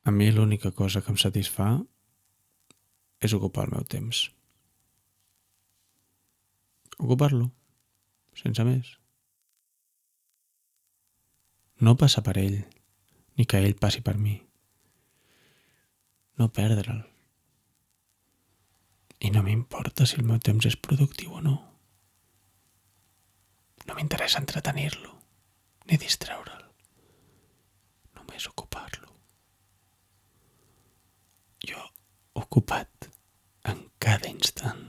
A mi l'única cosa que em satisfà és ocupar el meu temps. Ocupar-lo, sense més. No passar per ell, ni que ell passi per mi. No perdre'l. I no m'importa si el meu temps és productiu o no. No m'interessa entretenir-lo, ni distreure'l. Només ocupar-lo. Jo, ocupat en cada instant,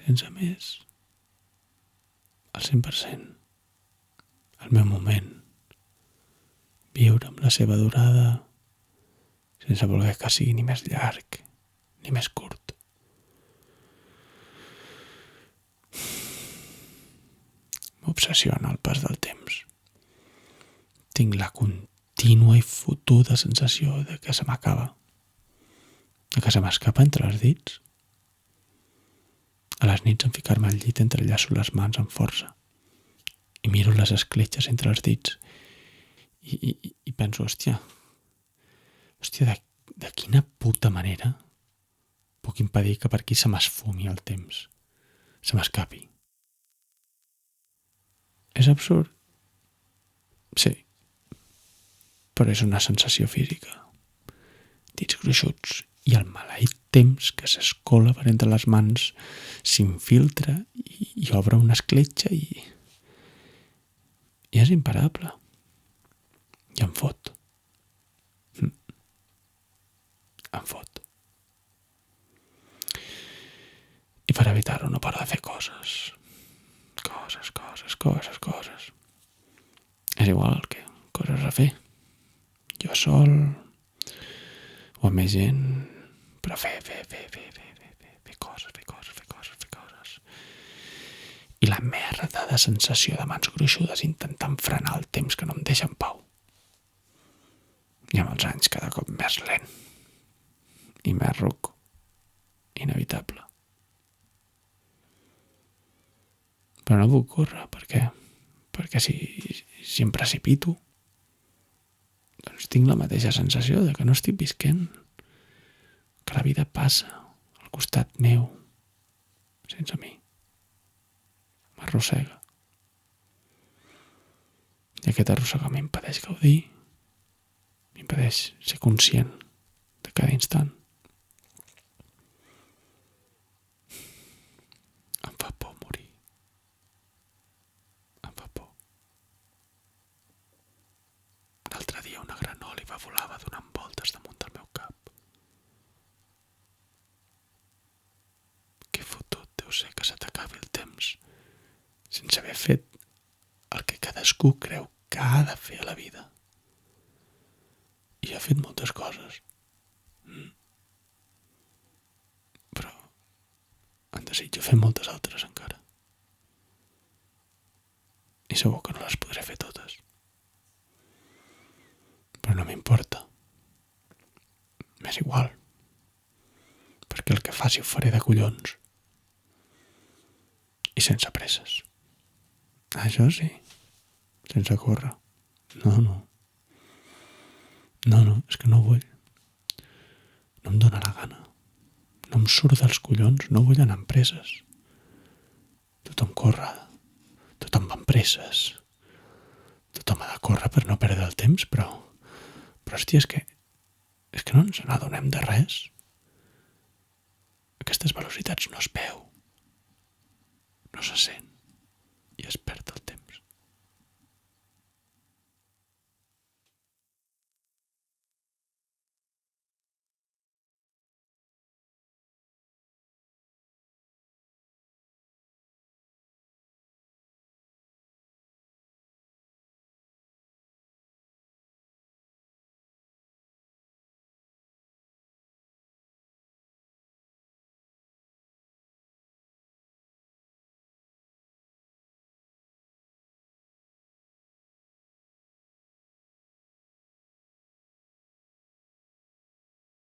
sense més, al 100%, el meu moment, viure amb la seva durada, sense voler que sigui ni més llarg ni més curt. M'obsessiona el pas del temps. Tinc la contínua i fotuda sensació de que se m'acaba, de que se m'escapa entre els dits. A les nits en ficar-me al llit entrellaço les mans amb força i miro les escletxes entre els dits i penso, hòstia, de quina puta manera puc impedir que per aquí se m'esfumi el temps, se m'escapi. És absurd? Sí, però és una sensació física. Dits gruixuts i el maleït temps que s'escola per entre les mans s'infiltra i obre una escletxa i és imparable. I em fot. Em fot. I per evitar-ho no paro de fer coses. Coses. És igual que coses a fer. Jo sol o amb més gent, però fer coses. I la merda de sensació de mans gruixudes intentant frenar el temps que no em deixa en pau. I amb els anys cada cop més lent i més ruc, inevitable. Però no puc córrer, per què? Perquè si em precipito, doncs tinc la mateixa sensació de que no estic visquent, que la vida passa al costat meu, sense mi. M'arrossega. I aquest arrossegament impedeix gaudir, m'impedeix ser conscient de cada instant. Em fa por morir. Em fa por. L'altre dia una gran òliba volava donant voltes damunt del meu cap. Que fotut deu ser que se t'acabi el temps sense haver fet el que cadascú creu que ha de fer a la vida. I ha fet moltes coses. Però en desitjo fer moltes altres encara. I segur que no les podré fer totes. Però no m'importa. M'és igual. Perquè el que faci ho faré de collons. I sense presses. Això sí, sense córrer. No, és que no vull. No em dóna la gana. No em surt dels collons, no vull anar amb presses. Tothom corre, tothom va amb presses. Tothom ha de córrer per no perdre el temps, però hòstia, és que no ens n'adonem de res. Aquestes velocitats no es veu, no se sent i es perd.